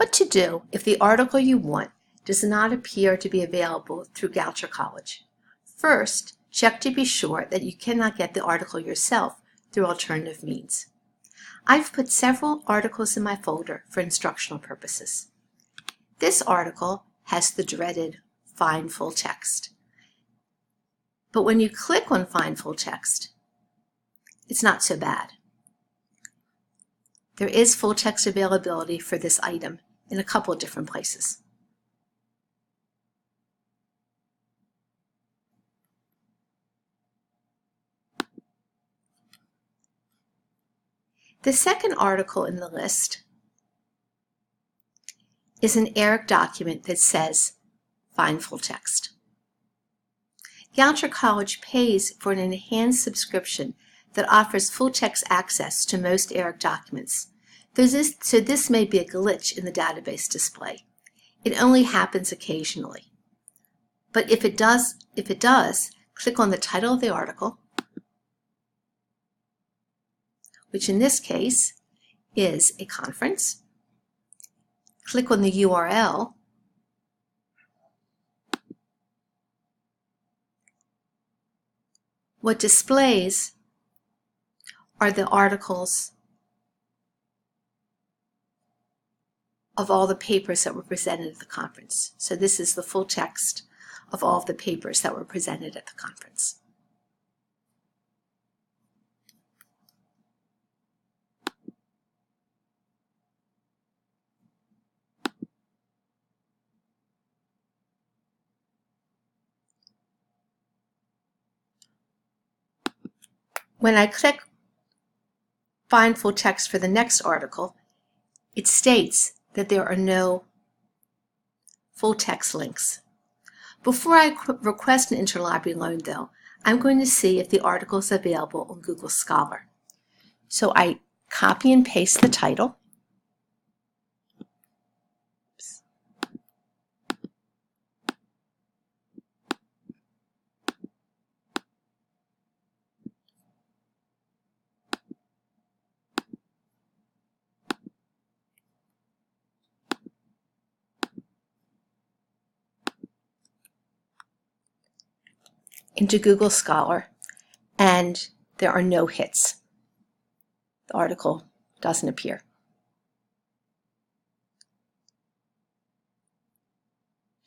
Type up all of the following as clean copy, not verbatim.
What to do if the article you want does not appear to be available through Goucher College? First, check to be sure that you cannot get the article yourself through alternative means. I've put several articles in my folder for instructional purposes. This article has the dreaded Find Full Text. But when you click on Find Full Text, it's not so bad. There is full text availability for this item in a couple of different places. The second article in the list is an ERIC document that says Find Full Text. Goucher College pays for an enhanced subscription that offers full text access to most ERIC documents. So this may be a glitch in the database display. It only happens occasionally. But if it does, click on the title of the article, which in this case is a conference. Click on the URL, what displays are the articles of all the papers that were presented at the conference. So this is the full text of all of the papers that were presented at the conference. When I click Find Full Text for the next article, it states that there are no full text links. Before I request an interlibrary loan, though, I'm going to see if the article is available on Google Scholar. So I copy and paste the title. Into Google Scholar, and there are no hits. The article doesn't appear.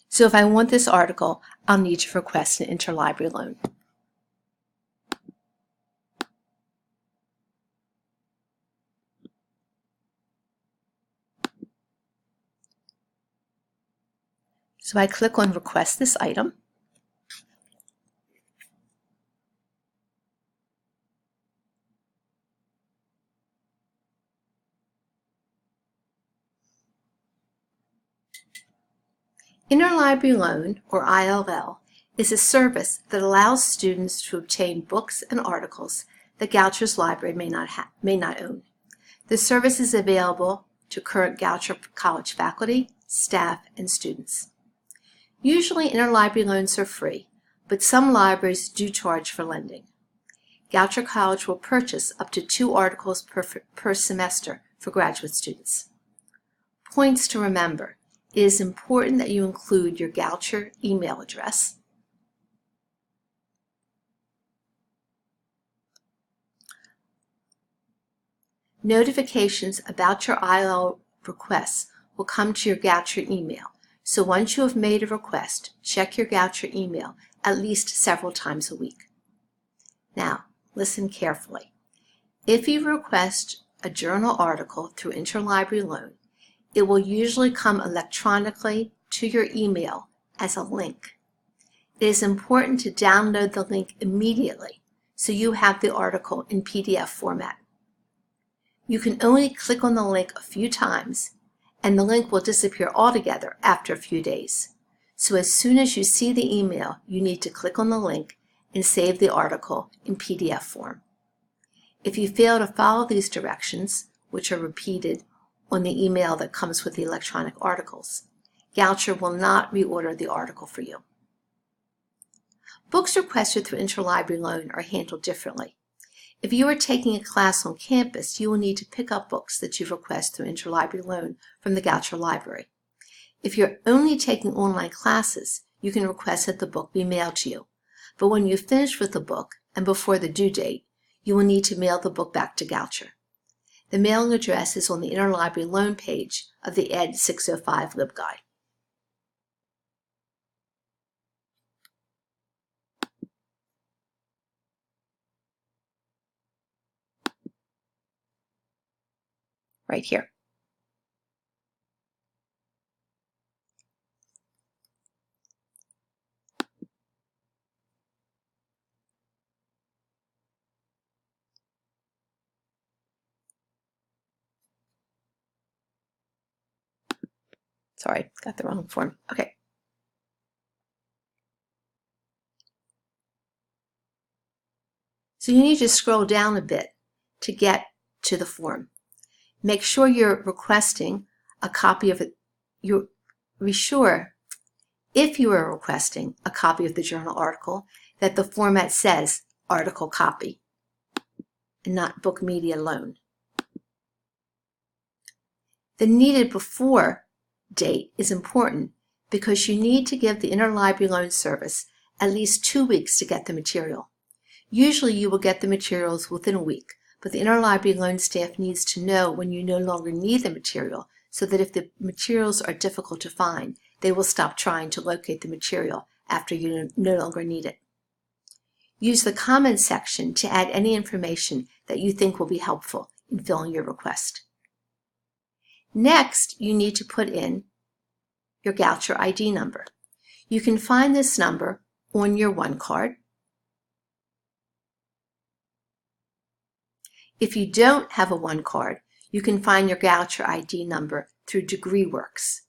So if I want this article, I'll need to request an interlibrary loan. So I click on Request this item. Interlibrary Loan, or ILL, is a service that allows students to obtain books and articles that Goucher's library may not own. The service is available to current Goucher College faculty, staff, and students. Usually interlibrary loans are free, but some libraries do charge for lending. Goucher College will purchase up to 2 articles per semester for graduate students. Points to remember. It is important that you include your Goucher email address, notifications about your ILL requests will come to your Goucher email. So once you have made a request, check your Goucher email at least several times a week. Now, listen carefully. If you request a journal article through Interlibrary Loan, it will usually come electronically to your email as a link. It is important to download the link immediately so you have the article in PDF format. You can only click on the link a few times, and the link will disappear altogether after a few days. So as soon as you see the email, you need to click on the link and save the article in PDF form. If you fail to follow these directions, which are repeated on the email that comes with the electronic articles, Goucher will not reorder the article for you. Books requested through Interlibrary Loan are handled differently. If you are taking a class on campus, you will need to pick up books that you've requested through Interlibrary Loan from the Goucher Library. If you're only taking online classes, you can request that the book be mailed to you. But when you finish with the book and before the due date, you will need to mail the book back to Goucher. The mailing address is on the Interlibrary Loan page of the Ed 605 LibGuide. Right here. Sorry, got the wrong form. Okay. So you need to scroll down a bit to get to the form. Make sure you're requesting a copy of it. Be sure, if you are requesting a copy of the journal article, that the format says article copy and not book media loan. The needed before date is important because you need to give the Interlibrary Loan Service at least 2 weeks to get the material. Usually you will get the materials within a week, but the Interlibrary Loan staff needs to know when you no longer need the material so that if the materials are difficult to find, they will stop trying to locate the material after you no longer need it. Use the comments section to add any information that you think will be helpful in filling your request. Next, you need to put in your Goucher ID number. You can find this number on your One card. If you don't have a One card, you can find your Goucher ID number through DegreeWorks.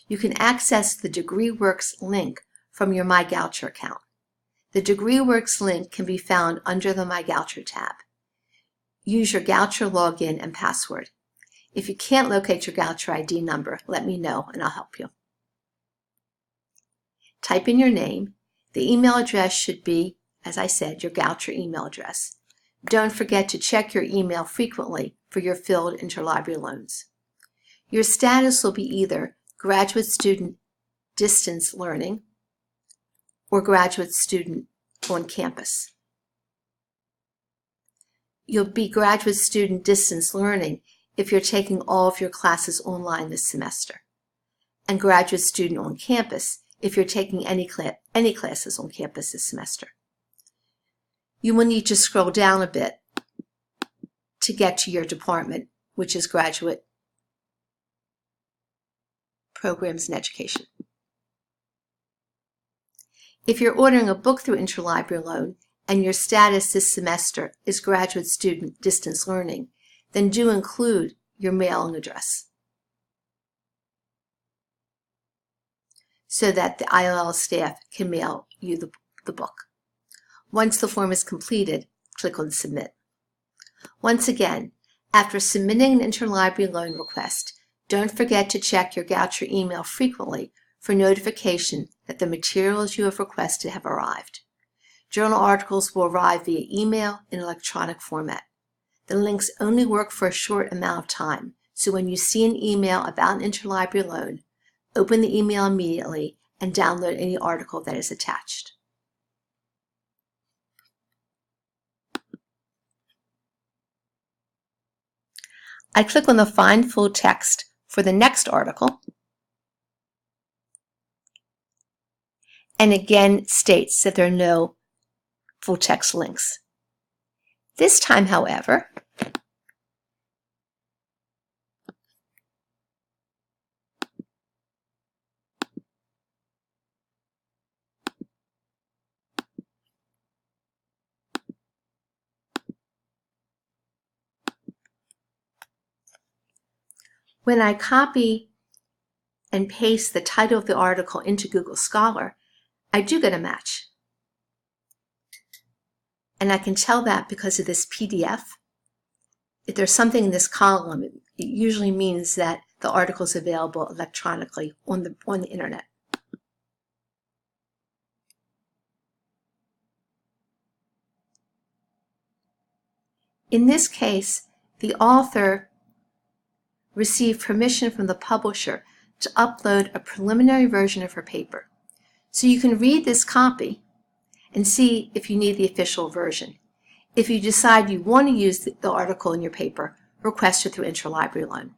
You can access the DegreeWorks link from your My Goucher account. The DegreeWorks link can be found under the My Goucher tab. Use your Goucher login and password. If you can't locate your Goucher ID number, let me know and I'll help you. Type in your name. The email address should be, as I said, your Goucher email address. Don't forget to check your email frequently for your filled interlibrary loans. Your status will be either graduate student distance learning or graduate student on campus. You'll be graduate student distance learning if you're taking all of your classes online this semester, and graduate student on campus if you're taking any classes on campus this semester. You will need to scroll down a bit to get to your department, which is Graduate Programs and Education. If you're ordering a book through Interlibrary Loan and your status this semester is Graduate Student Distance Learning, then do include your mailing address so that the ILL staff can mail you the book. Once the form is completed, click on Submit. Once again, after submitting an interlibrary loan request, don't forget to check your Goucher email frequently for notification that the materials you have requested have arrived. Journal articles will arrive via email in electronic format. The links only work for a short amount of time, so when you see an email about an interlibrary loan, open the email immediately and download any article that is attached. I click on the Find Full Text for the next article, and again states that there are no full text links. This time, however, when I copy and paste the title of the article into Google Scholar, I do get a match. And I can tell that because of this PDF. If there's something in this column, it usually means that the article is available electronically on the internet. In this case, the author received permission from the publisher to upload a preliminary version of her paper. So you can read this copy and see if you need the official version. If you decide you want to use the article in your paper, request it through Interlibrary Loan.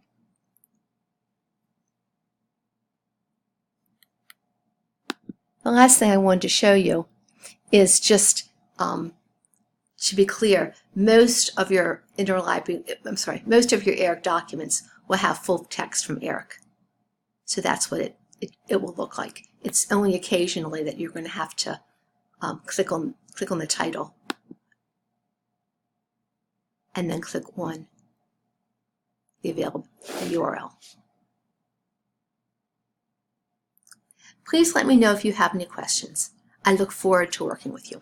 The last thing I wanted to show you is just to be clear, most of your most of your ERIC documents will have full text from ERIC. So that's what it will look like. It's only occasionally that you're going to have to click on the title and then click on the available URL. Please let me know if you have any questions. I look forward to working with you.